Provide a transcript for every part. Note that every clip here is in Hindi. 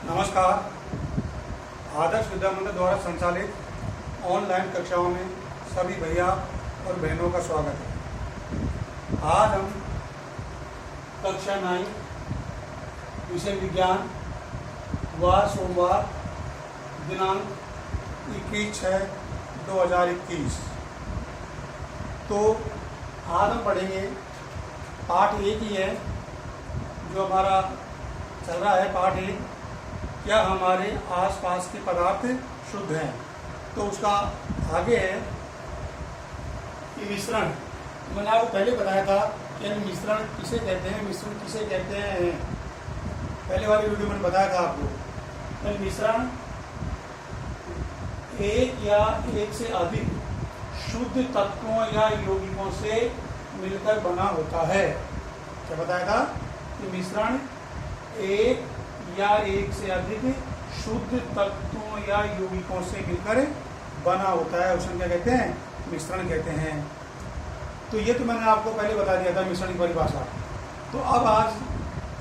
नमस्कार। आदर्श विद्या मंदिर द्वारा संचालित ऑनलाइन कक्षाओं में सभी भैया और बहनों का स्वागत है। आज हम कक्षा 9 विषय विज्ञान वार सोमवार दिनांक 21/6/2021 तो आज हम पढ़ेंगे पाठ 1 ही है जो हमारा चल रहा है। पाठ 1, क्या हमारे आसपास के पदार्थ शुद्ध हैं। तो उसका आगे है कि मिश्रण। मैंने आपको पहले बताया था कि मिश्रण किसे कहते हैं, मिश्रण किसे कहते हैं। पहले वाली वीडियो में बताया था आपको। मिश्रण एक या एक से अधिक शुद्ध तत्वों या यौगिकों से मिलकर बना होता है। क्या बताया था कि मिश्रण एक या एक से अधिक शुद्ध तत्वों या यौगिकों से मिलकर बना होता है। उसे क्या कहते हैं? मिश्रण कहते हैं। तो ये तो मैंने आपको पहले बता दिया था मिश्रण की परिभाषा। तो अब आज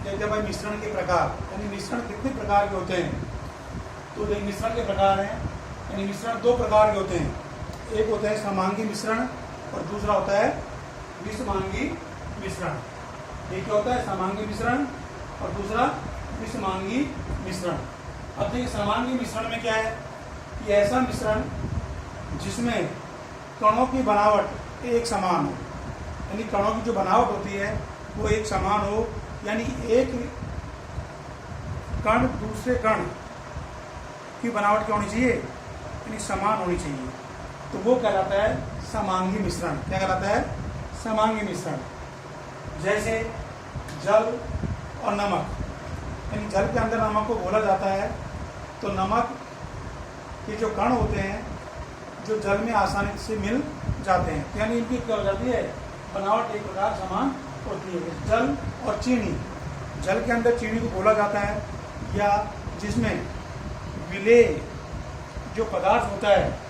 कहते हैं भाई मिश्रण के प्रकार, यानी मिश्रण कितने प्रकार के होते हैं। तो देखिए मिश्रण के प्रकार हैं, यानी मिश्रण 2 प्रकार के होते हैं। एक होता है समांगी मिश्रण और दूसरा होता है विषमांगी मिश्रण। एक क्या होता है? समांगी मिश्रण और दूसरा विषमांगी मिश्रण। अब देखिए समांगी मिश्रण में क्या है कि ऐसा मिश्रण जिसमें कणों की बनावट एक समान हो, यानी कणों की जो बनावट होती है वो एक समान हो, यानी एक कण दूसरे कण की बनावट क्या होनी चाहिए, यानी समान होनी चाहिए। तो वो कहलाता है समांगी मिश्रण। क्या कहलाता है? समांगी मिश्रण। जैसे जल और नमक, यानी जल के अंदर नमक को घोला जाता है तो नमक के जो कण होते हैं जो जल में आसानी से मिल जाते हैं, यानी इनकी क्या हो जाती है, बनावट एक प्रकार समान होती है। जल और चीनी, जल के अंदर चीनी को घोला जाता है या जिसमें विलेय जो पदार्थ होता है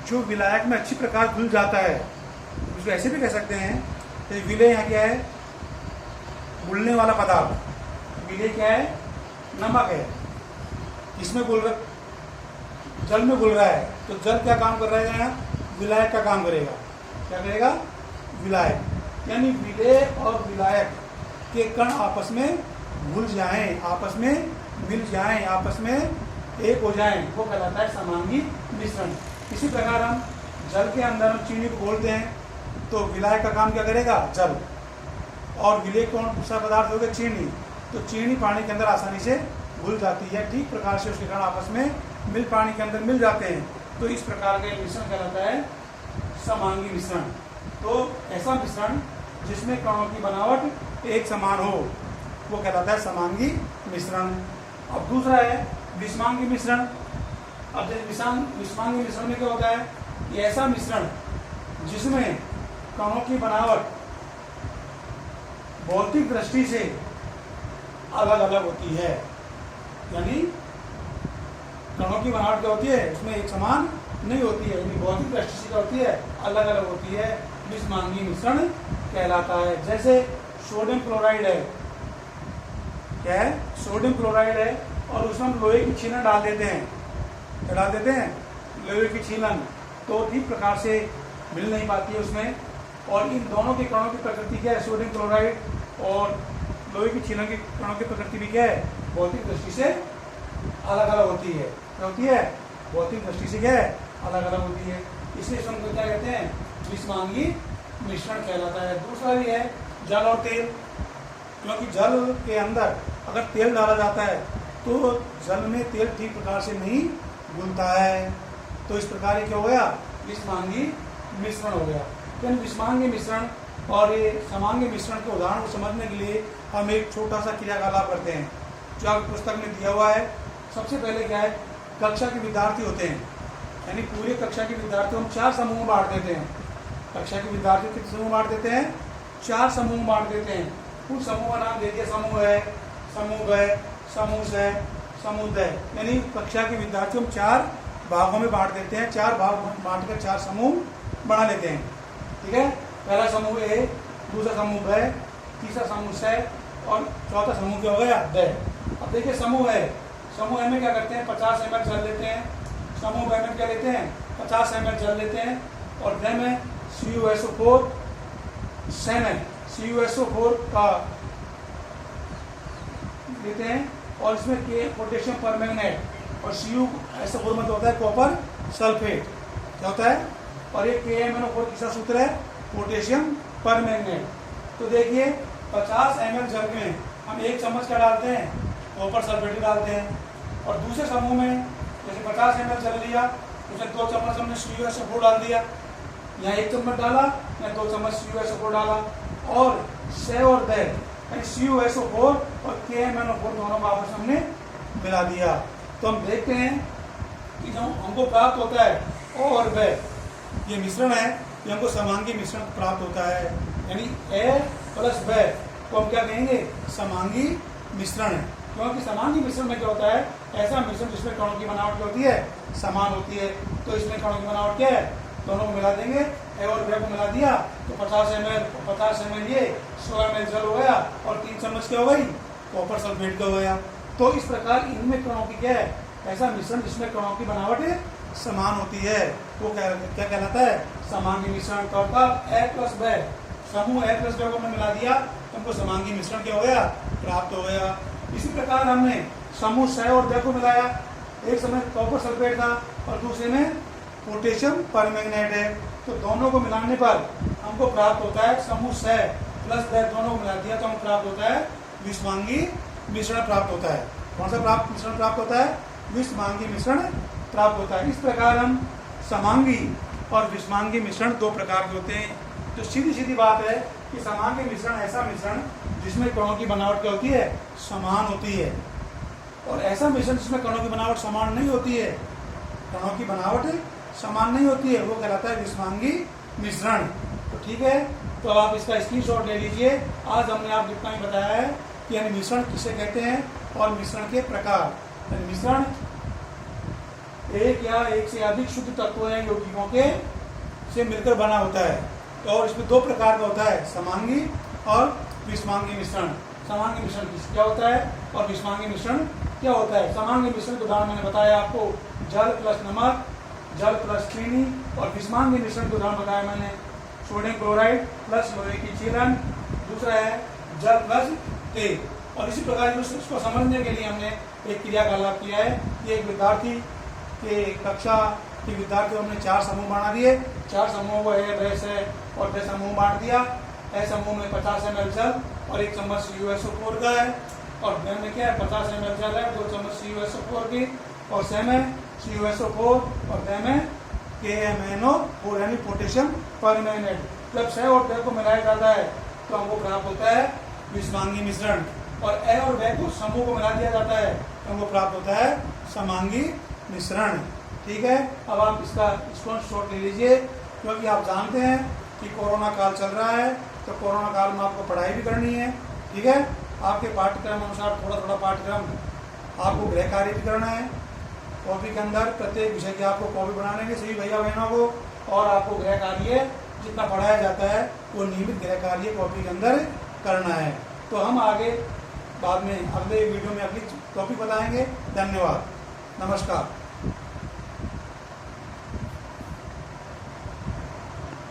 जो विलायक में अच्छी प्रकार घुल जाता है, उसको ऐसे भी कह सकते हैं कि विलेय यहाँ क्या है, घुलने वाला पदार्थ। विलेय क्या है? नमक है। इसमें घुल रहा, जल में घुल रहा है तो जल क्या काम कर रहा है यहाँ? विलायक का काम करेगा। क्या करेगा? विलायक। यानी विलेय और विलायक के कण आपस में घुल जाएं, आपस में मिल जाएं, आपस में एक हो जाएं, वो कहलाता है समांगी मिश्रण। इसी प्रकार हम जल के अंदर हम चीनी को घोलते हैं तो विलायक का काम क्या करेगा? जल। और विलेय कौन दूसरा पदार्थ होगा? चीनी। तो चीनी पानी के अंदर आसानी से घुल जाती है, ठीक प्रकार से उसके कण आपस में मिल पानी के अंदर मिल जाते हैं। तो इस प्रकार का मिश्रण कहलाता है समांगी मिश्रण। तो ऐसा मिश्रण जिसमें कणों की बनावट एक समान हो वो कहलाता है समांगी मिश्रण। अब दूसरा है विषमांगी मिश्रण। अब विषमांगी मिश्रण में क्या होता है कि ऐसा मिश्रण जिसमें कणों की बनावट भौतिक दृष्टि से अलग अलग होती है, यानी कणों की बनावट क्या होती है, उसमें एक समान नहीं होती है, यानी भौतिक दृष्टि से क्या होती है, अलग अलग होती है, विषमांगी मिश्रण कहलाता है। जैसे सोडियम क्लोराइड है, क्या है? सोडियम क्लोराइड है और उसमें हम लोहे की छीलन डाल देते हैं। क्या डाल देते हैं? लोहे की छीलन। तो ठीक प्रकार से मिल नहीं पाती है उसमें। और इन दोनों के कणों की प्रकृति क्या है? सोडियम क्लोराइड और लोहे की छीलन के कणों की प्रकृति भी क्या है? भौतिक दृष्टि से अलग अलग होती है। क्या होती है? भौतिक दृष्टि से क्या है? अलग अलग होती है। इसलिए इसको क्या कहते हैं? विषमांगी मिश्रण कहलाता है। दूसरा भी है जल और तेल, क्योंकि जल के अंदर अगर तेल डाला जाता है तो जल में तेल ठीक प्रकार से नहीं घुलता है। तो इस प्रकार ये क्या हो गया? विषमांगी मिश्रण हो गया। तो विषमांगी मिश्रण और ये समांगी मिश्रण के उदाहरण को समझने के लिए हम एक छोटा सा क्रियाकलाप करते हैं जो आपकी पुस्तक में दिया हुआ है। सबसे पहले क्या है, कक्षा के विद्यार्थी होते हैं, यानी पूरे कक्षा के विद्यार्थी हम 4 समूह में बांट देते हैं। कक्षा के विद्यार्थी कितने समूह बांट देते हैं? 4 समूह में बांट देते हैं। कुछ समूह का नाम दे दिया, समूह है, समूह ब, समूह स, समूह द, यानी कक्षा के विद्यार्थी हम 4 भागों में बांट देते हैं। 4 भाग बांटकर 4 समूह बना लेते हैं। ठीक है, पहला समूह ए, दूसरा समूह ब, तीसरा समूह स और चौथा समूह क्या हो गया? द। अब देखिए समूह है, समूह ए में क्या करते हैं 50 ml जल लेते हैं, समूह बी में क्या लेते हैं 50 ml जल लेते हैं और ड्रम में CuSO4 7 CuSO4 का लेते हैं और इसमें के पोटेशियम परमैंगनेट और CuSO4 मतलब होता है कॉपर सल्फेट, क्या होता है, और ये KMnO4 किसका सूत्र है पोटेशियम परमैंगनेट। तो देखिए 50 ml जल में हम 1 चम्मच का डालते हैं कॉपर सल्फेट डालते हैं और दूसरे समूह में जैसे 50 ml जल लिया उसमें 2 चम्मच हमने CuSO4 डाल दिया, यहाँ 1 चम्मच डाला या 2 चम्मच CuSO4 डाला और से और दे यानी CuSO4 और KMnO4 दोनों को आपस में हमने मिला दिया। तो हम देखते हैं कि जो हमको प्राप्त होता है ओ और ब ये मिश्रण है, ये हमको समांगी मिश्रण प्राप्त होता है, यानी ए प्लस ब को हम क्या कहेंगे समांगी मिश्रण है। क्योंकि समांगी मिश्रण में क्या होता है ऐसा मिश्रण जिसमें कणों की बनावट क्या होती है समान होती है। तो इसमें कणों की बनावट क्या है, दोनों को मिला देंगे, ए और ब को मिला दिया तो 50 ml ये 100 ml जल हो गया और 3 चम्मच क्या हो गई कॉपर सल्फेट का हो गया। तो इस प्रकार इनमें कणों की क्या है ऐसा मिश्रण जिसमें कणों की बनावट समान होती है वो क्या कहलाता है समांगी मिश्रण। तो ए प्लस ब समूह ए प्लस ब को हमने मिला दिया तो हमको समांगी मिश्रण क्या हो गया प्राप्त हो गया। इसी प्रकार हमने समूह से और द को मिलाया, एक समय कॉपर सल्फेट था और दूसरे में पोटेशियम परमैंगनेट है, तो दोनों को मिलाने पर हमको प्राप्त होता है समूह से प्लस द, दोनों को मिला दिया तो हमको प्राप्त होता है विषमांगी मिश्रण प्राप्त होता है। कौन सा मिश्रण प्राप्त होता है विषमांगी मिश्रण प्राप्त होता है। इस प्रकार हम समांगी और विषमांगी मिश्रण 2 प्रकार के होते हैं। जो सीधी सीधी बात है कि समांगी मिश्रण ऐसा मिश्रण जिसमें कणों की बनावट क्या होती है समान होती है और ऐसा मिश्रण जिसमें कणों की बनावट समान नहीं होती है, कणों की बनावट समान नहीं होती है वो कहलाता है विषमांगी मिश्रण। तो ठीक है, तो अब आप इसका स्क्रीनशॉट ले लीजिए। आज हमने आपको इतना ही बताया है कि यानी मिश्रण किसे कहते हैं और मिश्रण के प्रकार। मिश्रण एक या एक से अधिक शुद्ध तत्वों या यौगिकों के से मिलकर बना होता है और इसमें 2 प्रकार का होता है समांगी और विषमांगी मिश्रण। समांगी मिश्रण क्या होता है और विषमांगी मिश्रण क्या होता है। समांगी मिश्रण के उदाहरण मैंने बताया आपको जल प्लस नमक, जल प्लस चीनी, और विषमांगी मिश्रण के उदाहरण बताया मैंने सोडियम क्लोराइड प्लस लोहे की चीलन, दूसरा है जल प्लस तेल। और इसी प्रकार उसको समझने के लिए हमने एक क्रिया का लाभ किया है कि एक विद्यार्थी के कक्षा के विद्यार्थियों हमने 4 समूह बना दिए, 4 समूहों को ए ब से और ब समूह बांट दिया। ए समूह में 50 ml जल और 1 चम्मच CuSO4 का है और ब में क्या है 50 ml जल है 2 चम्मच CuSO4 की और से में CuSO4 और ब में KMnO4 यानी पोटेशियम परमैंगनेट। जब से और ब को मिलाया जाता है तो हमको प्राप्त होता है विषमांगी मिश्रण और ए और ब को समूह को मिला दिया जाता है तो हमको प्राप्त होता है समांगी मिश्रण। ठीक है, अब आप इसका स्क्रीनशॉट ले लीजिए क्योंकि आप जानते हैं कि कोरोना काल चल रहा है तो कोरोना काल में आपको पढ़ाई भी करनी है। ठीक है, आपके पाठ्यक्रम अनुसार थोड़ा थोड़ा पाठ्यक्रम आपको गृह कार्य भी करना है। कॉपी के अंदर प्रत्येक विषय की आपको कॉपी बनाने के सभी भैया बहनों को और आपको गृह कार्य जितना पढ़ाया जाता है वो नियमित गृह कार्य कॉपी के अंदर करना है। तो हम आगे बाद में अगले वीडियो में अगली टॉपिक बताएंगे। धन्यवाद, नमस्कार।